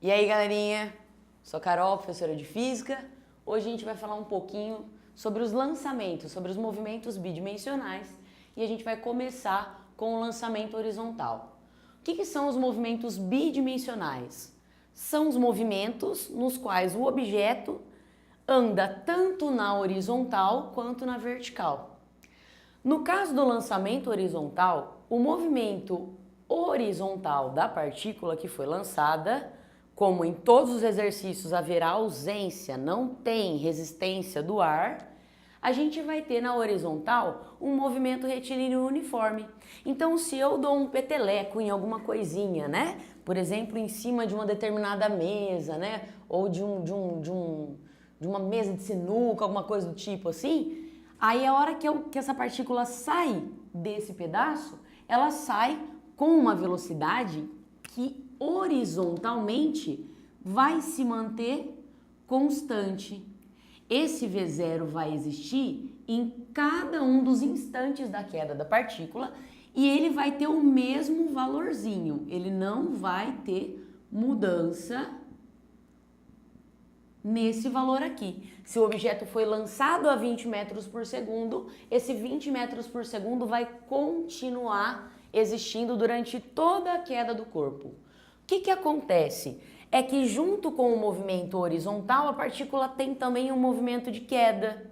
E aí, galerinha? Sou a Carol, professora de Física. Hoje a gente vai falar um pouquinho sobre os lançamentos, sobre os movimentos bidimensionais e a gente vai começar com o lançamento horizontal. O que são os movimentos bidimensionais? São os movimentos nos quais o objeto anda tanto na horizontal quanto na vertical. No caso do lançamento horizontal, o movimento horizontal da partícula que foi lançada, como em todos os exercícios haverá ausência, não tem resistência do ar, a gente vai ter na horizontal um movimento retilíneo uniforme. Então, se eu dou um peteleco em alguma coisinha, né? Por exemplo, em cima de uma determinada mesa, né? Ou de uma mesa de sinuca, alguma coisa do tipo assim, aí a hora que essa partícula sai desse pedaço, ela sai com uma velocidade que horizontalmente vai se manter constante. Esse V0 vai existir em cada um dos instantes da queda da partícula e ele vai ter o mesmo valorzinho, ele não vai ter mudança nesse valor aqui. Se o objeto foi lançado a 20 metros por segundo, esse 20 metros por segundo vai continuar existindo durante toda a queda do corpo. O que acontece? É que junto com o movimento horizontal, a partícula tem também um movimento de queda.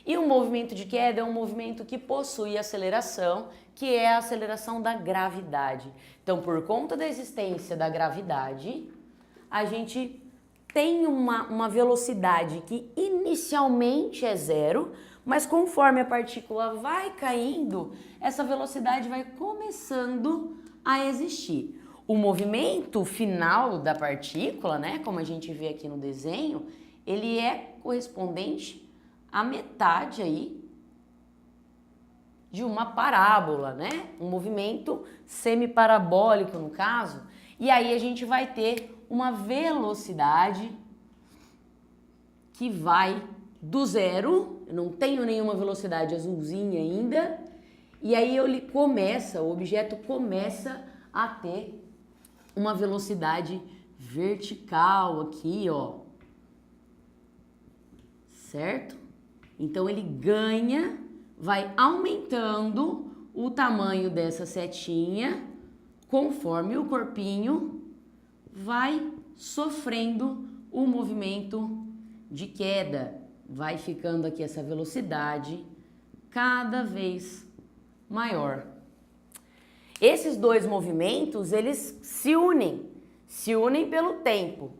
E o movimento de queda é um movimento que possui aceleração, que é a aceleração da gravidade. Então, por conta da existência da gravidade, a gente tem uma velocidade que inicialmente é zero, mas conforme a partícula vai caindo, essa velocidade vai começando a existir. O movimento final da partícula, né, como a gente vê aqui no desenho, ele é correspondente à metade aí de uma parábola, né? Um movimento semiparabólico no caso, e aí a gente vai ter uma velocidade que vai do zero, eu não tenho nenhuma velocidade azulzinha ainda, e aí o objeto começa a ter uma velocidade vertical aqui, ó, certo? Então ele ganha, vai aumentando o tamanho dessa setinha conforme o corpinho vai sofrendo o movimento de queda. Vai ficando aqui essa velocidade cada vez maior. Esses dois movimentos, eles se unem pelo tempo.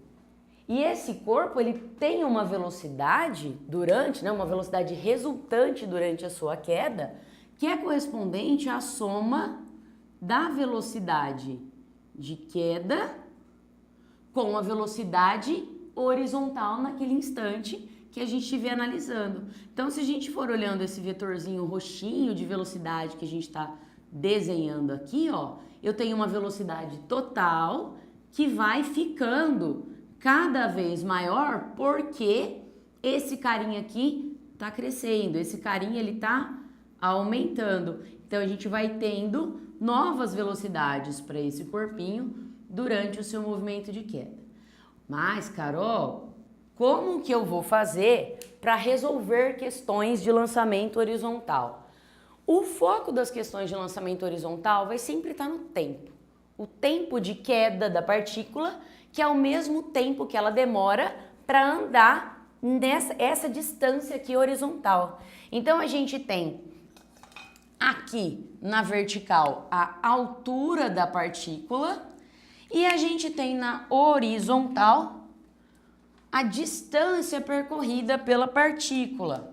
E esse corpo, ele tem uma velocidade uma velocidade resultante durante a sua queda, que é correspondente à soma da velocidade de queda com a velocidade horizontal naquele instante que a gente estiver analisando. Então, se a gente for olhando esse vetorzinho roxinho de velocidade que a gente está desenhando aqui, ó, eu tenho uma velocidade total que vai ficando cada vez maior porque esse carinha aqui está crescendo, esse carinha ele está aumentando. Então, a gente vai tendo novas velocidades para esse corpinho durante o seu movimento de queda. Mas, Carol, como que eu vou fazer para resolver questões de lançamento horizontal? O foco das questões de lançamento horizontal vai sempre estar no tempo. O tempo de queda da partícula, que é o mesmo tempo que ela demora para andar essa distância aqui horizontal. Então, a gente tem aqui na vertical a altura da partícula e a gente tem na horizontal a distância percorrida pela partícula.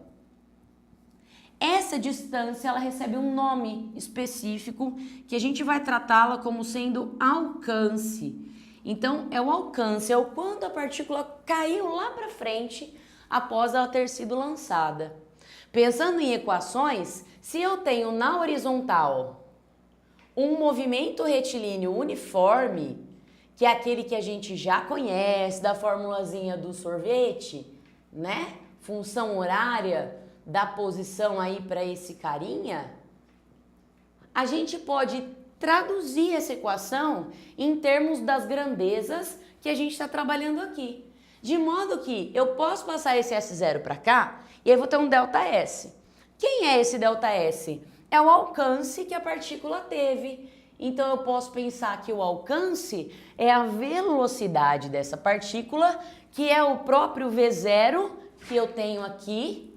Essa distância ela recebe um nome específico que a gente vai tratá-la como sendo alcance. Então, é o alcance, é o quanto a partícula caiu lá para frente após ela ter sido lançada. Pensando em equações, se eu tenho na horizontal um movimento retilíneo uniforme, que é aquele que a gente já conhece da formulazinha do sorvete, né? Função horária da posição aí para esse carinha, a gente pode traduzir essa equação em termos das grandezas que a gente está trabalhando aqui. De modo que eu posso passar esse S0 para cá e aí vou ter um ΔS. Quem é esse ΔS? É o alcance que a partícula teve. Então eu posso pensar que o alcance é a velocidade dessa partícula, que é o próprio V0 que eu tenho aqui,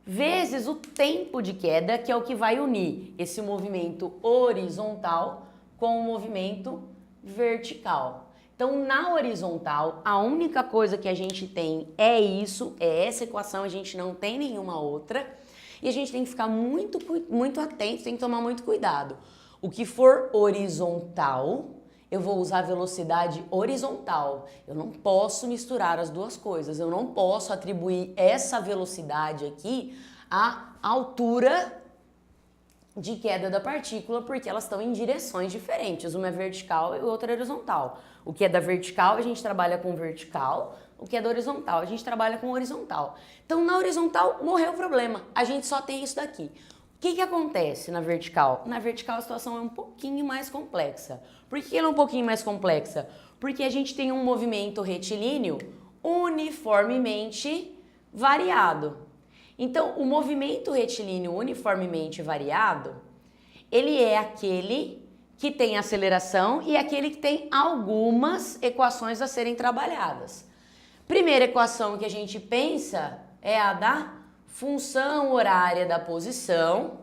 vezes o tempo de queda, que é o que vai unir esse movimento horizontal com o movimento vertical. Então, na horizontal, a única coisa que a gente tem é isso, é essa equação, a gente não tem nenhuma outra. E a gente tem que ficar muito atento, tem que tomar muito cuidado. O que for horizontal, eu vou usar velocidade horizontal. Eu não posso misturar as duas coisas. Eu não posso atribuir essa velocidade aqui à altura de queda da partícula, porque elas estão em direções diferentes. Uma é vertical e outra é horizontal. O que é da vertical, a gente trabalha com vertical. O que é da horizontal, a gente trabalha com horizontal. Então, na horizontal, morreu o problema. A gente só tem isso daqui. O que acontece na vertical? Na vertical, a situação é um pouquinho mais complexa. Por que ela é um pouquinho mais complexa? Porque a gente tem um movimento retilíneo uniformemente variado. Então, o movimento retilíneo uniformemente variado, ele é aquele que tem aceleração e aquele que tem algumas equações a serem trabalhadas. Primeira equação que a gente pensa é a da função horária da posição,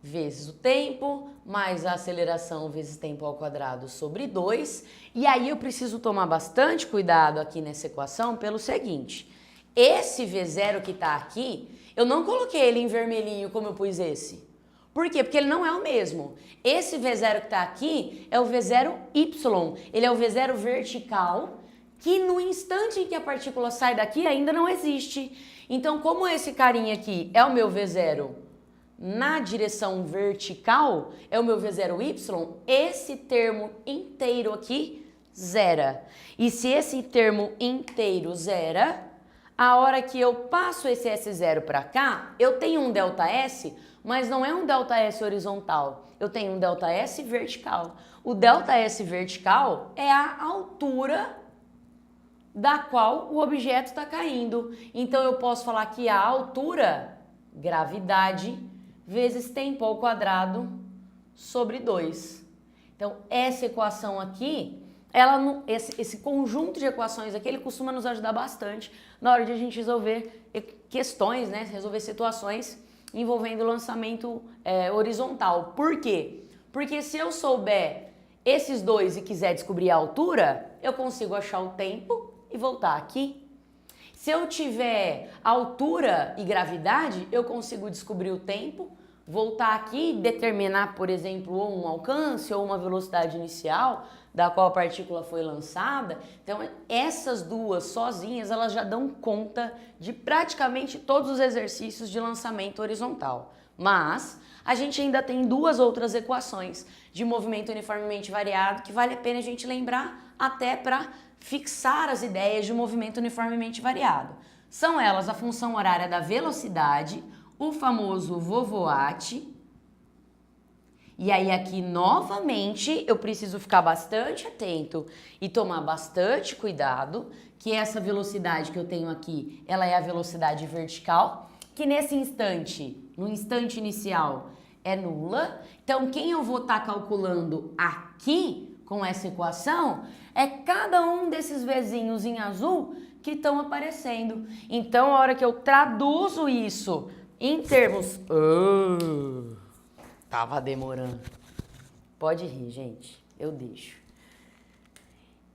vezes o tempo, mais a aceleração vezes tempo ao quadrado sobre 2. E aí eu preciso tomar bastante cuidado aqui nessa equação pelo seguinte: esse V0 que está aqui, eu não coloquei ele em vermelhinho como eu pus esse. Por quê? Porque ele não é o mesmo. Esse V0 que está aqui é o V0Y, ele é o V0 vertical, que no instante em que a partícula sai daqui ainda não existe. Então, como esse carinha aqui é o meu V0 na direção vertical, é o meu V0Y, esse termo inteiro aqui zera. E se esse termo inteiro zera, a hora que eu passo esse S0 para cá, eu tenho um ΔS, mas não é um ΔS horizontal, eu tenho um ΔS vertical. O ΔS vertical é a altura da qual o objeto está caindo. Então eu posso falar que a altura, gravidade, vezes tempo ao quadrado sobre 2. Então essa equação aqui, esse conjunto de equações aqui, ele costuma nos ajudar bastante na hora de a gente resolver questões, né? Resolver situações envolvendo lançamento horizontal. Por quê? Porque se eu souber esses dois e quiser descobrir a altura, eu consigo achar o tempo e voltar aqui. Se eu tiver altura e gravidade, eu consigo descobrir o tempo, voltar aqui e determinar, por exemplo, ou um alcance ou uma velocidade inicial da qual a partícula foi lançada. Então, essas duas sozinhas, elas já dão conta de praticamente todos os exercícios de lançamento horizontal. Mas a gente ainda tem duas outras equações de movimento uniformemente variado que vale a pena a gente lembrar até para fixar as ideias de movimento uniformemente variado. São elas a função horária da velocidade, o famoso vovoate. E aí aqui novamente eu preciso ficar bastante atento e tomar bastante cuidado, que essa velocidade que eu tenho aqui, ela é a velocidade vertical, que nesse instante, no instante inicial, é nula. Então quem eu vou estar calculando aqui com essa equação é cada um desses Vzinhos em azul que estão aparecendo. Então a hora que eu traduzo isso em termos... Tava demorando. Pode rir, gente. Eu deixo.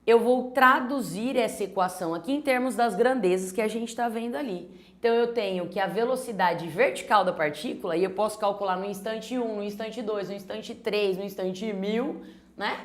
Eu vou traduzir essa equação aqui em termos das grandezas que a gente está vendo ali. Então, eu tenho que a velocidade vertical da partícula, e eu posso calcular no instante 1, no instante 2, no instante 3, no instante 1000, né?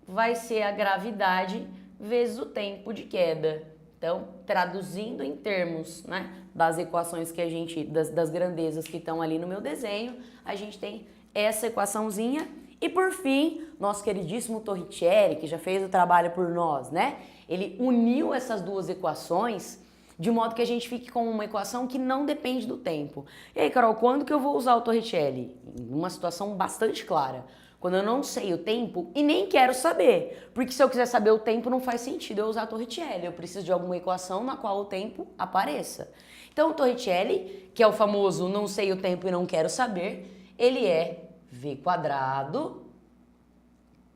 Vai ser a gravidade vezes o tempo de queda. Então, traduzindo em termos, né, das equações que a gente, das grandezas que estão ali no meu desenho, a gente tem essa equaçãozinha. E por fim, nosso queridíssimo Torricelli, que já fez o trabalho por nós, né? Ele uniu essas duas equações de modo que a gente fique com uma equação que não depende do tempo. E aí, Carol, quando que eu vou usar o Torricelli? Em uma situação bastante clara. Quando eu não sei o tempo e nem quero saber. Porque se eu quiser saber o tempo, não faz sentido eu usar Torricelli. Eu preciso de alguma equação na qual o tempo apareça. Então, o Torricelli, que é o famoso não sei o tempo e não quero saber, ele é v quadrado,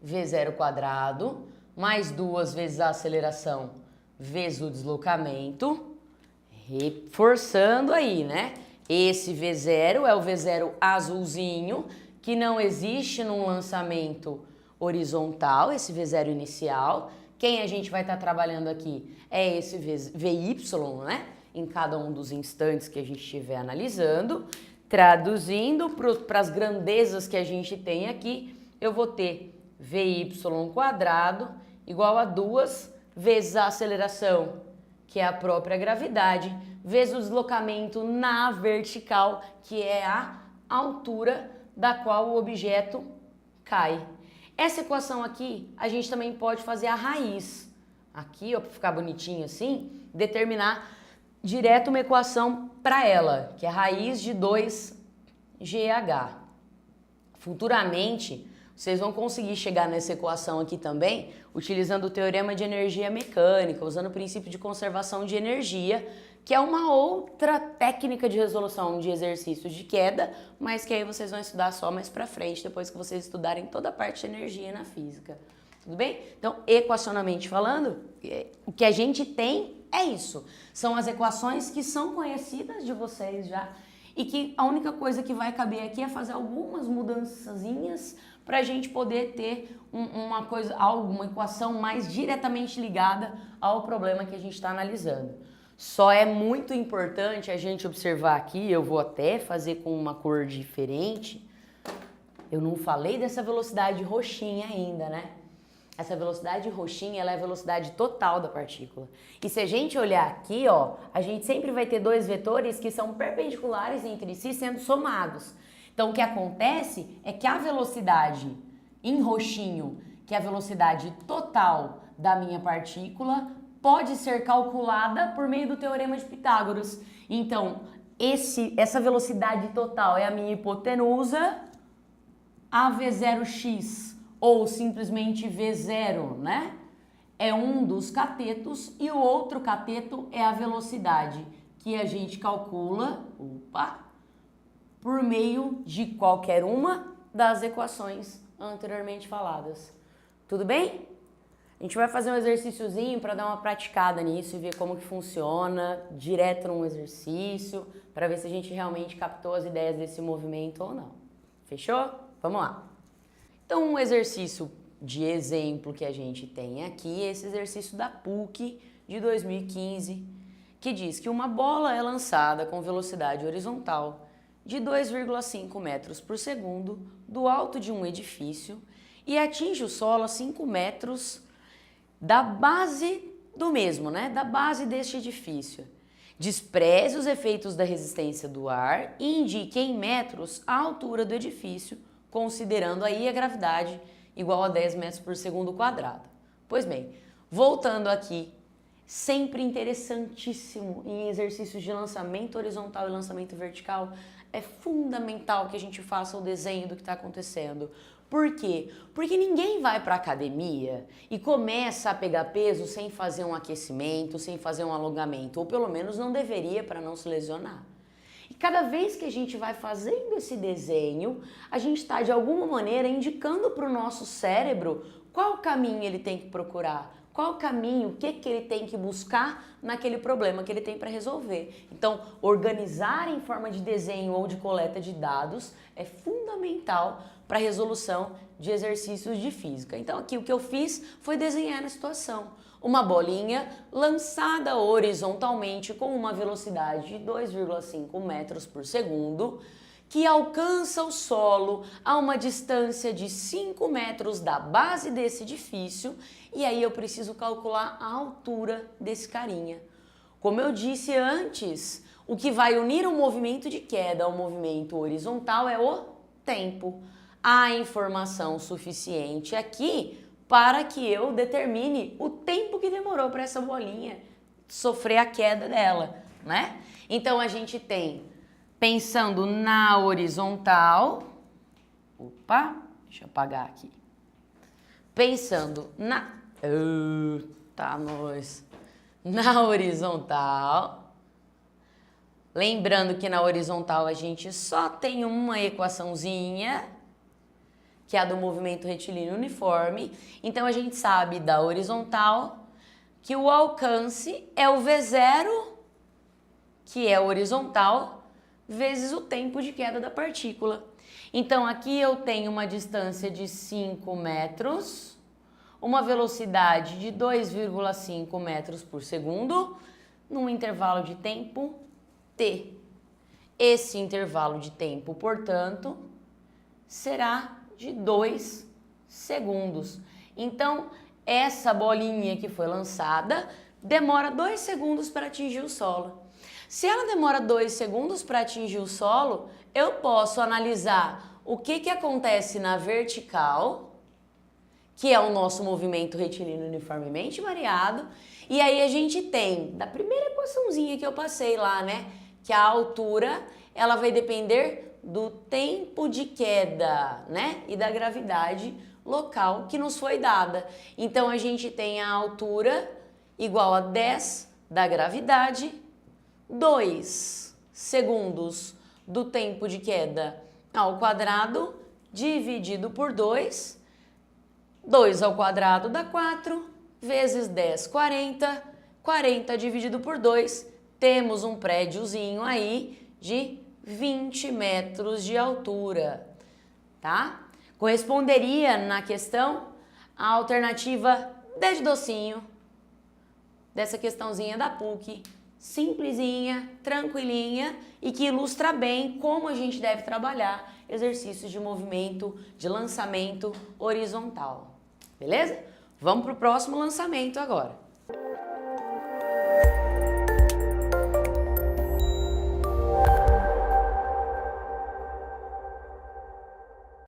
v0 quadrado, mais 2 vezes a aceleração, vezes o deslocamento, reforçando aí, né? Esse V0 é o V0 azulzinho, que não existe num lançamento horizontal, esse V0 inicial. Quem a gente vai estar trabalhando aqui é esse VY, né? Em cada um dos instantes que a gente estiver analisando. Traduzindo para as grandezas que a gente tem aqui, eu vou ter VY quadrado igual a 2 vezes a aceleração, que é a própria gravidade, vezes o deslocamento na vertical, que é a altura da qual o objeto cai. Essa equação aqui, a gente também pode fazer a raiz. Aqui, ó, para ficar bonitinho assim, determinar direto uma equação para ela, que é a raiz de 2GH. Futuramente, vocês vão conseguir chegar nessa equação aqui também, utilizando o teorema de energia mecânica, usando o princípio de conservação de energia, que é uma outra técnica de resolução de exercícios de queda, mas que aí vocês vão estudar só mais pra frente, depois que vocês estudarem toda a parte de energia na física. Tudo bem? Então, equacionalmente falando, o que a gente tem é isso. São as equações que são conhecidas de vocês já e que a única coisa que vai caber aqui é fazer algumas mudançazinhas para a gente poder ter uma equação mais diretamente ligada ao problema que a gente está analisando. Só é muito importante a gente observar aqui, eu vou até fazer com uma cor diferente. Eu não falei dessa velocidade roxinha ainda, né? Essa velocidade roxinha, ela é a velocidade total da partícula. E se a gente olhar aqui, ó, a gente sempre vai ter dois vetores que são perpendiculares entre si sendo somados. Então, o que acontece é que a velocidade em roxinho, que é a velocidade total da minha partícula, pode ser calculada por meio do teorema de Pitágoras. Então, essa velocidade total é a minha hipotenusa, a V0x, ou simplesmente V0, né? É um dos catetos e o outro cateto é a velocidade que a gente calcula, por meio de qualquer uma das equações anteriormente faladas. Tudo bem? A gente vai fazer um exercíciozinho para dar uma praticada nisso e ver como que funciona direto num exercício, para ver se a gente realmente captou as ideias desse movimento ou não. Fechou? Vamos lá. Então, um exercício de exemplo que a gente tem aqui é esse exercício da PUC de 2015, que diz que uma bola é lançada com velocidade horizontal de 2,5 metros por segundo do alto de um edifício e atinge o solo a 5 metros da base do mesmo, né? Da base deste edifício. Despreze os efeitos da resistência do ar e indique em metros a altura do edifício, considerando aí a gravidade igual a 10 metros por segundo quadrado. Pois bem, voltando aqui, sempre interessantíssimo em exercícios de lançamento horizontal e lançamento vertical, é fundamental que a gente faça o desenho do que está acontecendo. Por quê? Porque ninguém vai para a academia e começa a pegar peso sem fazer um aquecimento, sem fazer um alongamento, ou pelo menos não deveria para não se lesionar. E cada vez que a gente vai fazendo esse desenho, a gente está de alguma maneira indicando para o nosso cérebro qual caminho ele tem que procurar, qual caminho, o que ele tem que buscar naquele problema que ele tem para resolver. Então, organizar em forma de desenho ou de coleta de dados é fundamental para a resolução de exercícios de física. Então, aqui o que eu fiz foi desenhar a situação. Uma bolinha lançada horizontalmente com uma velocidade de 2,5 metros por segundo, que alcança o solo a uma distância de 5 metros da base desse edifício, e aí eu preciso calcular a altura desse carinha. Como eu disse antes, o que vai unir o movimento de queda ao movimento horizontal é o tempo. Há informação suficiente aqui para que eu determine o tempo que demorou para essa bolinha sofrer a queda dela, né? Então, a gente tem, pensando na horizontal, opa, deixa eu apagar aqui. Pensando na horizontal, lembrando que na horizontal a gente só tem uma equaçãozinha, que é a do movimento retilíneo uniforme. Então, a gente sabe da horizontal que o alcance é o V0, que é horizontal, vezes o tempo de queda da partícula. Então, aqui eu tenho uma distância de 5 metros, uma velocidade de 2,5 metros por segundo, num intervalo de tempo t. Esse intervalo de tempo, portanto, será de 2 segundos. Então, essa bolinha que foi lançada demora 2 segundos para atingir o solo. Se ela demora 2 segundos para atingir o solo, eu posso analisar o que acontece na vertical, que é o nosso movimento retilíneo uniformemente variado, e aí a gente tem, da primeira equaçãozinha que eu passei lá, né, que a altura, ela vai depender do tempo de queda, né, e da gravidade local que nos foi dada. Então, a gente tem a altura igual a 10 da gravidade, 2 segundos do tempo de queda ao quadrado, dividido por 2, 2 ao quadrado dá 4, vezes 10, 40, 40 dividido por 2, temos um prédiozinho aí de 20 metros de altura, tá? Corresponderia na questão a alternativa D de docinho, dessa questãozinha da PUC, simplesinha, tranquilinha e que ilustra bem como a gente deve trabalhar exercícios de movimento, de lançamento horizontal, beleza? Vamos para o próximo lançamento agora.